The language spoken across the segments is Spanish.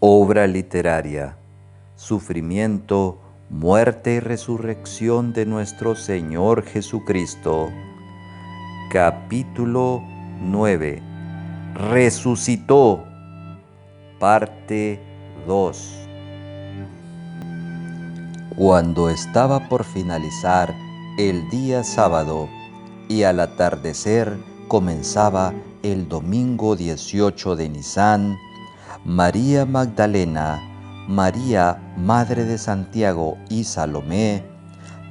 Obra literaria: Sufrimiento, muerte y resurrección de nuestro Señor Jesucristo. Capítulo 9. Resucitó. Parte 2. Cuando estaba por finalizar el día sábado y al atardecer comenzaba el domingo 18 de Nisán, María Magdalena, María, madre de Santiago, y Salomé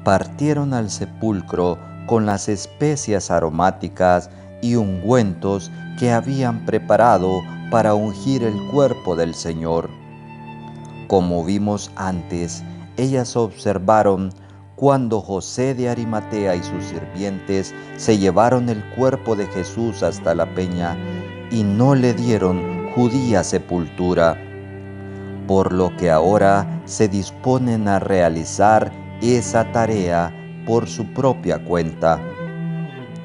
partieron al sepulcro con las especias aromáticas y ungüentos que habían preparado para ungir el cuerpo del Señor. Como vimos antes, ellas observaron cuando José de Arimatea y sus sirvientes se llevaron el cuerpo de Jesús hasta la peña y no le dieron judía sepultura, por lo que ahora se disponen a realizar esa tarea por su propia cuenta.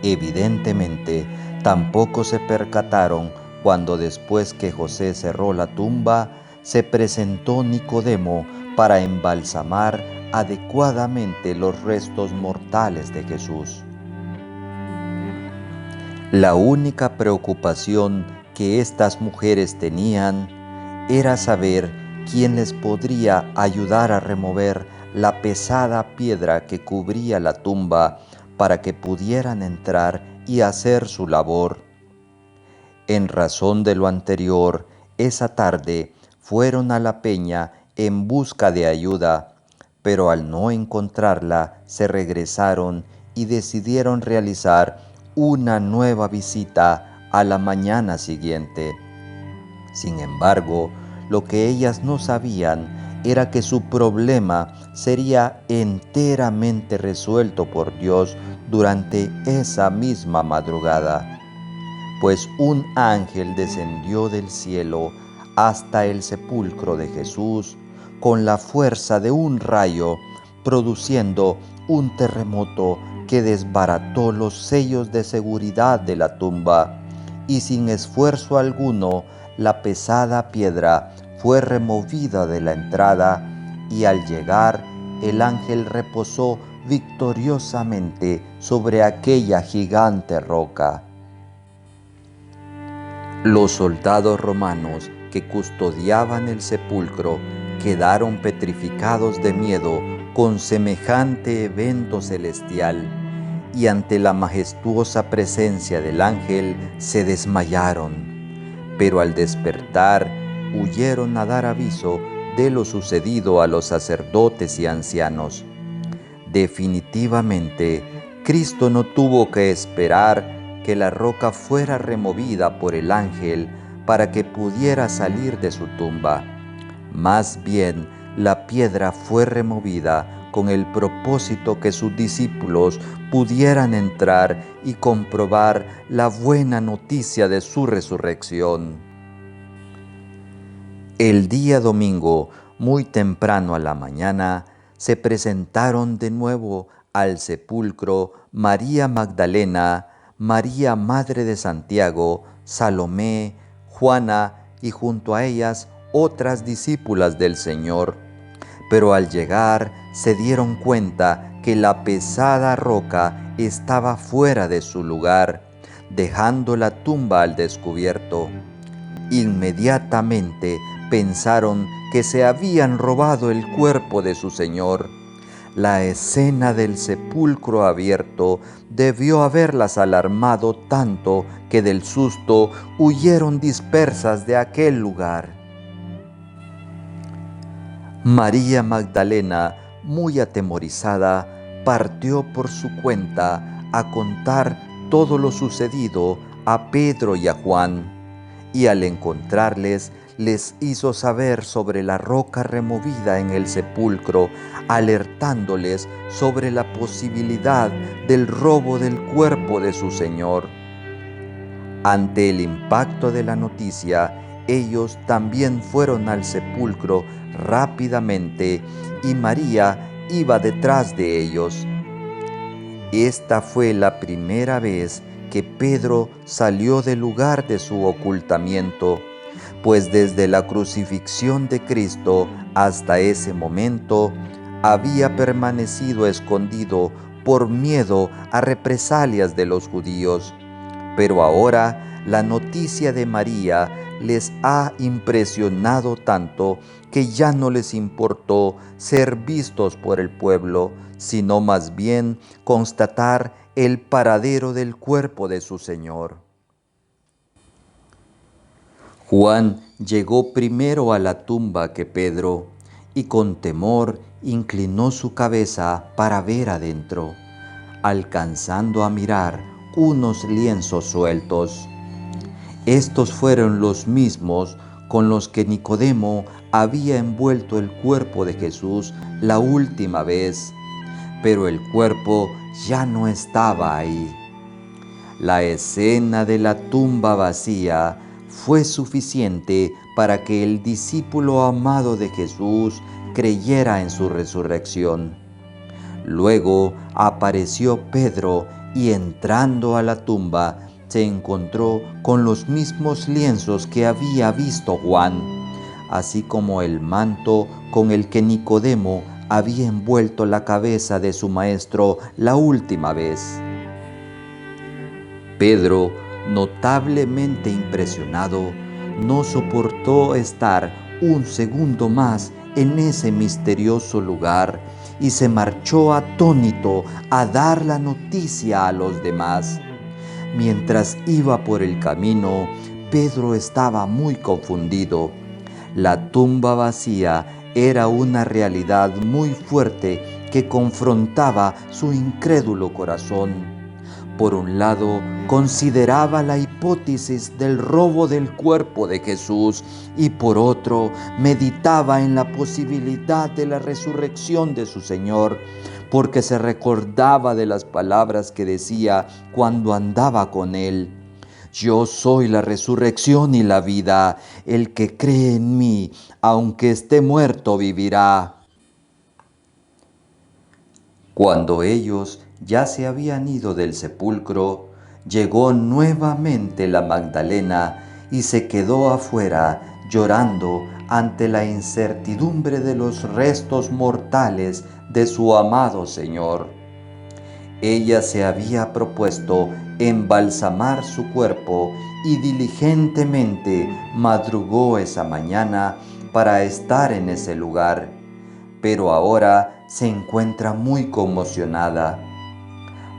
Evidentemente, tampoco se percataron cuando después que José cerró la tumba, se presentó Nicodemo para embalsamar adecuadamente los restos mortales de Jesús. La única preocupación que estas mujeres tenían era saber quién les podría ayudar a remover la pesada piedra que cubría la tumba para que pudieran entrar y hacer su labor. En razón de lo anterior, esa tarde fueron a la peña en busca de ayuda, pero al no encontrarla se regresaron y decidieron realizar una nueva visita a la mañana siguiente. Sin embargo, lo que ellas no sabían era que su problema sería enteramente resuelto por Dios durante esa misma madrugada, pues un ángel descendió del cielo hasta el sepulcro de Jesús con la fuerza de un rayo, produciendo un terremoto que desbarató los sellos de seguridad de la tumba, y sin esfuerzo alguno la pesada piedra fue removida de la entrada, y al llegar el ángel reposó victoriosamente sobre aquella gigante roca. Los soldados romanos que custodiaban el sepulcro quedaron petrificados de miedo con semejante evento celestial, y ante la majestuosa presencia del ángel se desmayaron, pero al despertar huyeron a dar aviso de lo sucedido a los sacerdotes y ancianos. Definitivamente, Cristo no tuvo que esperar que la roca fuera removida por el ángel para que pudiera salir de su tumba. Más bien, la piedra fue removida con el propósito que sus discípulos pudieran entrar y comprobar la buena noticia de su resurrección. El día domingo, muy temprano a la mañana, se presentaron de nuevo al sepulcro María Magdalena, María, madre de Santiago, Salomé, Juana y junto a ellas otras discípulas del Señor. Pero al llegar se dieron cuenta que la pesada roca estaba fuera de su lugar, dejando la tumba al descubierto. Inmediatamente pensaron que se habían robado el cuerpo de su Señor. La escena del sepulcro abierto debió haberlas alarmado tanto que del susto huyeron dispersas de aquel lugar. María Magdalena, muy atemorizada, partió por su cuenta a contar todo lo sucedido a Pedro y a Juan, y al encontrarles les hizo saber sobre la roca removida en el sepulcro, alertándoles sobre la posibilidad del robo del cuerpo de su Señor. Ante el impacto de la noticia, ellos también fueron al sepulcro rápidamente y María iba detrás de ellos. Esta fue la primera vez que Pedro salió del lugar de su ocultamiento, pues desde la crucifixión de Cristo hasta ese momento había permanecido escondido por miedo a represalias de los judíos. Pero ahora la noticia de María les ha impresionado tanto que ya no les importó ser vistos por el pueblo, sino más bien constatar el paradero del cuerpo de su Señor. Juan llegó primero a la tumba que Pedro, y con temor inclinó su cabeza para ver adentro, alcanzando a mirar unos lienzos sueltos. Estos fueron los mismos con los que Nicodemo había envuelto el cuerpo de Jesús la última vez, pero el cuerpo ya no estaba ahí. La escena de la tumba vacía fue suficiente para que el discípulo amado de Jesús creyera en su resurrección. Luego apareció Pedro y entrando a la tumba se encontró con los mismos lienzos que había visto Juan, así como el manto con el que Nicodemo había envuelto la cabeza de su maestro la última vez. Pedro, notablemente impresionado, no soportó estar un segundo más en ese misterioso lugar y se marchó atónito a dar la noticia a los demás. Mientras iba por el camino, Pedro estaba muy confundido. La tumba vacía era una realidad muy fuerte que confrontaba su incrédulo corazón. Por un lado, consideraba la hipótesis del robo del cuerpo de Jesús y por otro, meditaba en la posibilidad de la resurrección de su Señor, porque se recordaba de las palabras que decía cuando andaba con Él. Yo soy la resurrección y la vida. El que cree en mí, aunque esté muerto, vivirá. Cuando ellos ya se habían ido del sepulcro, llegó nuevamente la Magdalena y se quedó afuera llorando ante la incertidumbre de los restos mortales de su amado Señor. Ella se había propuesto embalsamar su cuerpo y diligentemente madrugó esa mañana para estar en ese lugar, pero ahora se encuentra muy conmocionada.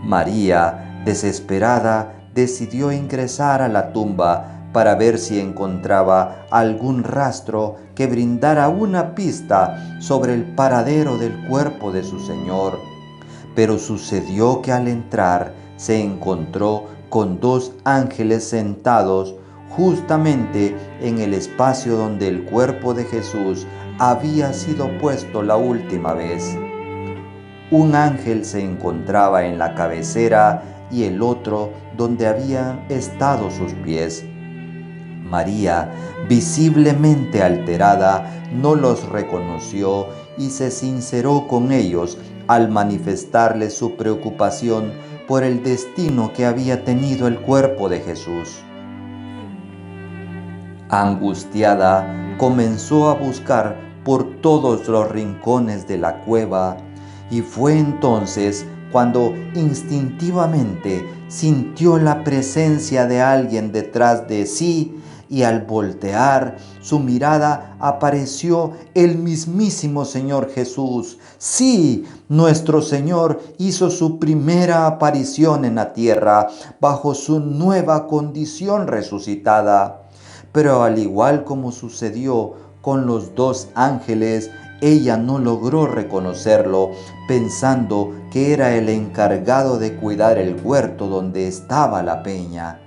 María, desesperada, decidió ingresar a la tumba para ver si encontraba algún rastro que brindara una pista sobre el paradero del cuerpo de su Señor. Pero sucedió que al entrar se encontró con dos ángeles sentados justamente en el espacio donde el cuerpo de Jesús había sido puesto la última vez. Un ángel se encontraba en la cabecera y el otro donde habían estado sus pies. María, visiblemente alterada, no los reconoció y se sinceró con ellos al manifestarles su preocupación por el destino que había tenido el cuerpo de Jesús. Angustiada, comenzó a buscar por todos los rincones de la cueva y fue entonces cuando instintivamente sintió la presencia de alguien detrás de sí y al voltear su mirada apareció el mismísimo Señor Jesús. Sí, nuestro Señor hizo su primera aparición en la tierra bajo su nueva condición resucitada. Pero al igual como sucedió con los dos ángeles, ella no logró reconocerlo, pensando que era el encargado de cuidar el huerto donde estaba la peña.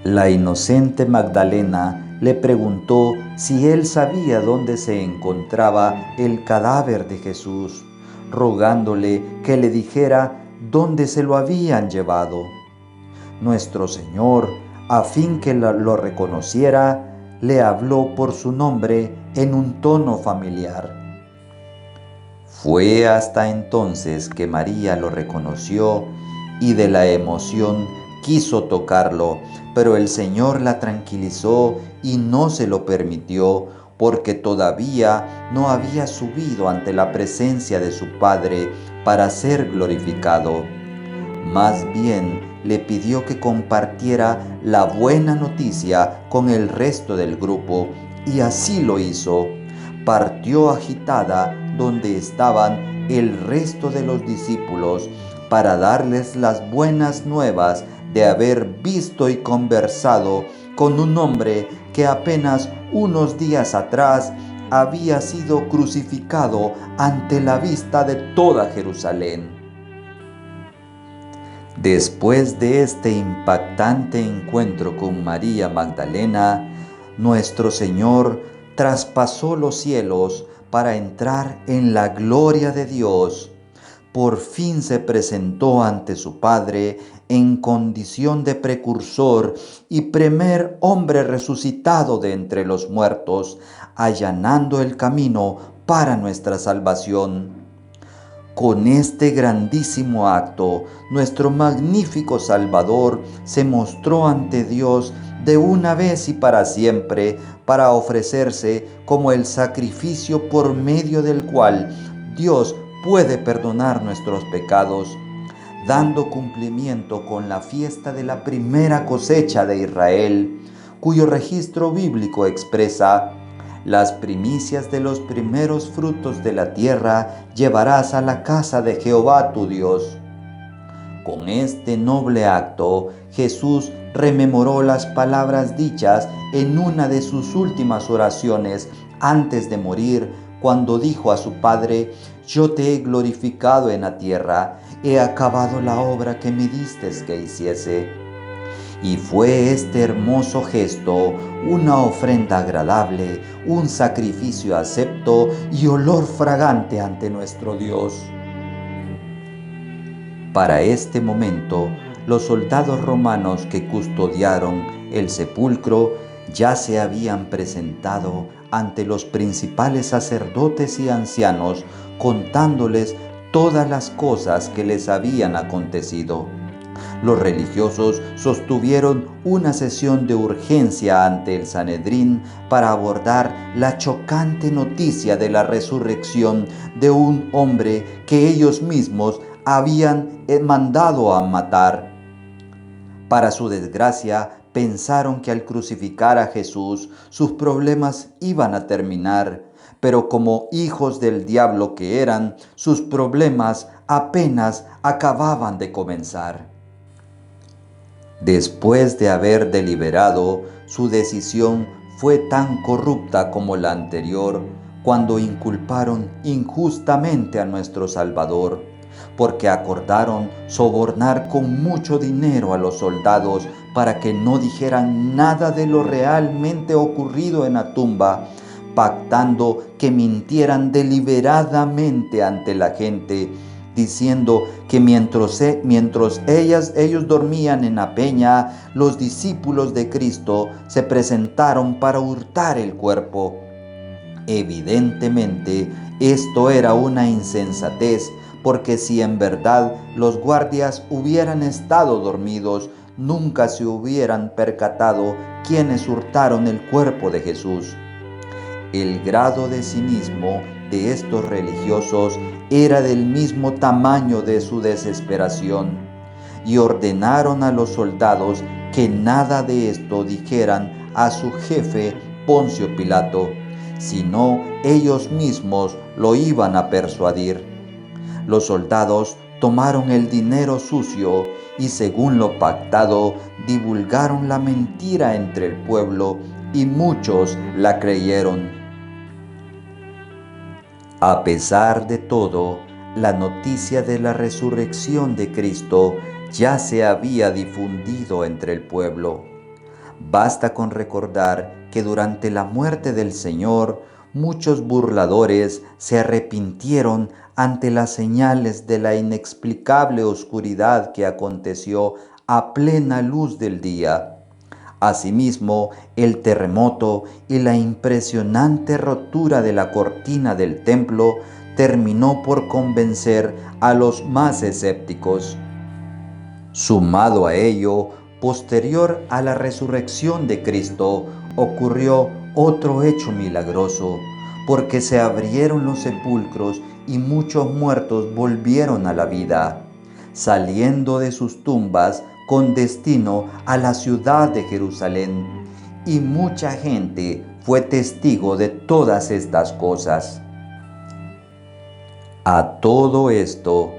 La inocente Magdalena le preguntó si él sabía dónde se encontraba el cadáver de Jesús, rogándole que le dijera dónde se lo habían llevado. Nuestro Señor, a fin que lo reconociera, le habló por su nombre en un tono familiar. Fue hasta entonces que María lo reconoció y de la emoción quiso tocarlo, pero el Señor la tranquilizó y no se lo permitió, porque todavía no había subido ante la presencia de su Padre para ser glorificado. Más bien le pidió que compartiera la buena noticia con el resto del grupo, y así lo hizo. Partió agitada donde estaban el resto de los discípulos para darles las buenas nuevas de haber visto y conversado con un hombre que apenas unos días atrás había sido crucificado ante la vista de toda Jerusalén. Después de este impactante encuentro con María Magdalena, nuestro Señor traspasó los cielos para entrar en la gloria de Dios. Por fin se presentó ante su Padre en condición de precursor y primer hombre resucitado de entre los muertos, allanando el camino para nuestra salvación. Con este grandísimo acto, nuestro magnífico Salvador se mostró ante Dios de una vez y para siempre, para ofrecerse como el sacrificio por medio del cual Dios puede perdonar nuestros pecados, dando cumplimiento con la fiesta de la primera cosecha de Israel, cuyo registro bíblico expresa: las primicias de los primeros frutos de la tierra llevarás a la casa de Jehová tu Dios. Con este noble acto, Jesús rememoró las palabras dichas en una de sus últimas oraciones antes de morir, cuando dijo a su Padre: yo te he glorificado en la tierra, he acabado la obra que me distes que hiciese. Y fue este hermoso gesto una ofrenda agradable, un sacrificio acepto y olor fragante ante nuestro Dios. Para este momento, los soldados romanos que custodiaron el sepulcro ya se habían presentado ante los principales sacerdotes y ancianos, contándoles todas las cosas que les habían acontecido. Los religiosos sostuvieron una sesión de urgencia ante el Sanedrín para abordar la chocante noticia de la resurrección de un hombre que ellos mismos habían mandado a matar. Para su desgracia, pensaron que al crucificar a Jesús, sus problemas iban a terminar, pero como hijos del diablo que eran, sus problemas apenas acababan de comenzar. Después de haber deliberado, su decisión fue tan corrupta como la anterior, cuando inculparon injustamente a nuestro Salvador, porque acordaron sobornar con mucho dinero a los soldados para que no dijeran nada de lo realmente ocurrido en la tumba, pactando que mintieran deliberadamente ante la gente, diciendo que mientras ellos dormían en la peña, los discípulos de Cristo se presentaron para hurtar el cuerpo. Evidentemente, esto era una insensatez, porque si en verdad los guardias hubieran estado dormidos, nunca se hubieran percatado quienes hurtaron el cuerpo de Jesús. El grado de cinismo de estos religiosos era del mismo tamaño de su desesperación, y ordenaron a los soldados que nada de esto dijeran a su jefe Poncio Pilato, sino ellos mismos lo iban a persuadir. Los soldados tomaron el dinero sucio y, según lo pactado, divulgaron la mentira entre el pueblo, y muchos la creyeron. A pesar de todo, la noticia de la resurrección de Cristo ya se había difundido entre el pueblo. Basta con recordar que durante la muerte del Señor, muchos burladores se arrepintieron ante las señales de la inexplicable oscuridad que aconteció a plena luz del día. Asimismo, el terremoto y la impresionante rotura de la cortina del templo terminó por convencer a los más escépticos. Sumado a ello, Posterior a la resurrección de Cristo, ocurrió otro hecho milagroso, porque se abrieron los sepulcros y muchos muertos volvieron a la vida, saliendo de sus tumbas con destino a la ciudad de Jerusalén. Y mucha gente fue testigo de todas estas cosas. A todo esto,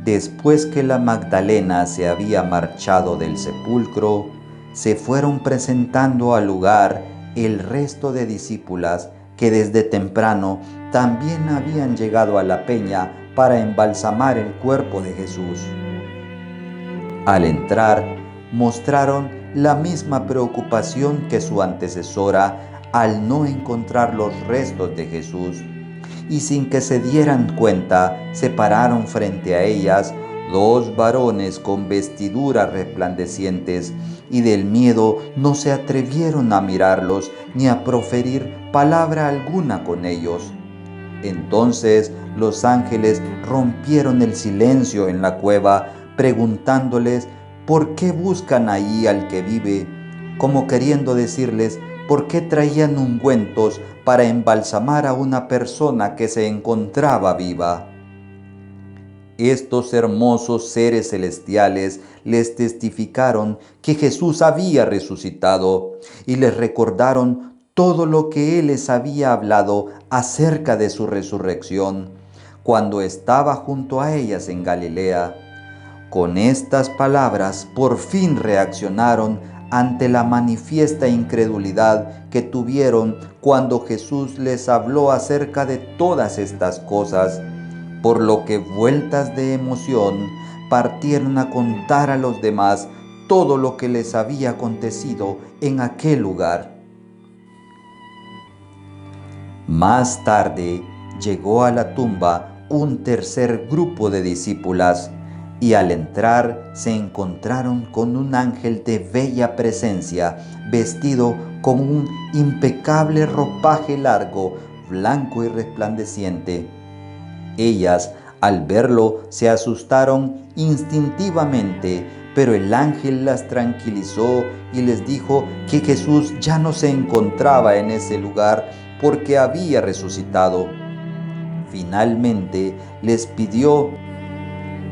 después que la Magdalena se había marchado del sepulcro, se fueron presentando al lugar el resto de discípulas que desde temprano también habían llegado a la peña para embalsamar el cuerpo de Jesús. Al entrar, mostraron la misma preocupación que su antecesora al no encontrar los restos de Jesús, y sin que se dieran cuenta, se pararon frente a ellas dos varones con vestiduras resplandecientes, y del miedo no se atrevieron a mirarlos ni a proferir palabra alguna con ellos. Entonces los ángeles rompieron el silencio en la cueva, preguntándoles ¿por qué buscan ahí al que vive? Como queriendo decirles ¿por qué traían ungüentos para embalsamar a una persona que se encontraba viva? Estos hermosos seres celestiales les testificaron que Jesús había resucitado y les recordaron todo lo que Él les había hablado acerca de su resurrección, cuando estaba junto a ellas en Galilea. Con estas palabras por fin reaccionaron ante la manifiesta incredulidad que tuvieron cuando Jesús les habló acerca de todas estas cosas, por lo que vueltas de emoción partieron a contar a los demás todo lo que les había acontecido en aquel lugar. Más tarde llegó a la tumba un tercer grupo de discípulas, y al entrar se encontraron con un ángel de bella presencia, vestido con un impecable ropaje largo, blanco y resplandeciente. Ellas, al verlo, se asustaron instintivamente, pero el ángel las tranquilizó y les dijo que Jesús ya no se encontraba en ese lugar porque había resucitado. Finalmente les pidió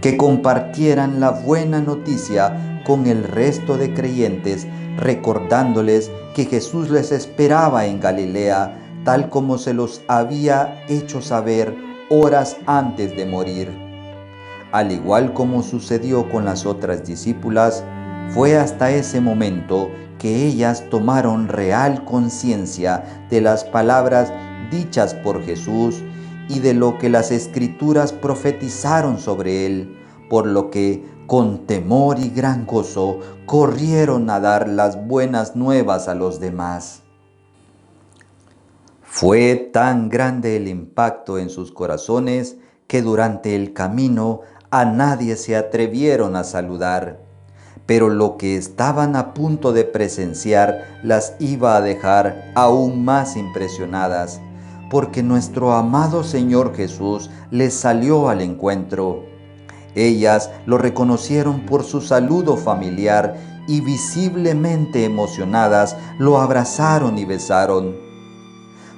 que compartieran la buena noticia con el resto de creyentes, recordándoles que Jesús les esperaba en Galilea, tal como se los había hecho saber horas antes de morir. Al igual como sucedió con las otras discípulas, fue hasta ese momento que ellas tomaron real conciencia de las palabras dichas por Jesús y de lo que las Escrituras profetizaron sobre él, por lo que, con temor y gran gozo, corrieron a dar las buenas nuevas a los demás. Fue tan grande el impacto en sus corazones que durante el camino a nadie se atrevieron a saludar, pero lo que estaban a punto de presenciar las iba a dejar aún más impresionadas, porque nuestro amado Señor Jesús les salió al encuentro. Ellas lo reconocieron por su saludo familiar y visiblemente emocionadas lo abrazaron y besaron.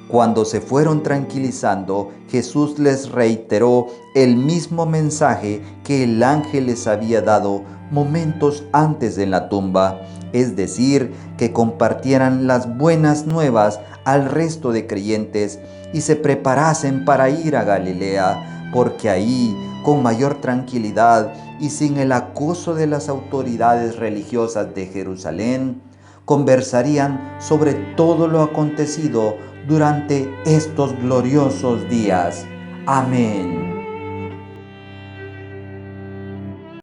Cuando se fueron tranquilizando, Jesús les reiteró el mismo mensaje que el ángel les había dado momentos antes en la tumba, es decir, que compartieran las buenas nuevas al resto de creyentes y se preparasen para ir a Galilea, porque ahí, con mayor tranquilidad y sin el acoso de las autoridades religiosas de Jerusalén, conversarían sobre todo lo acontecido durante estos gloriosos días. Amén.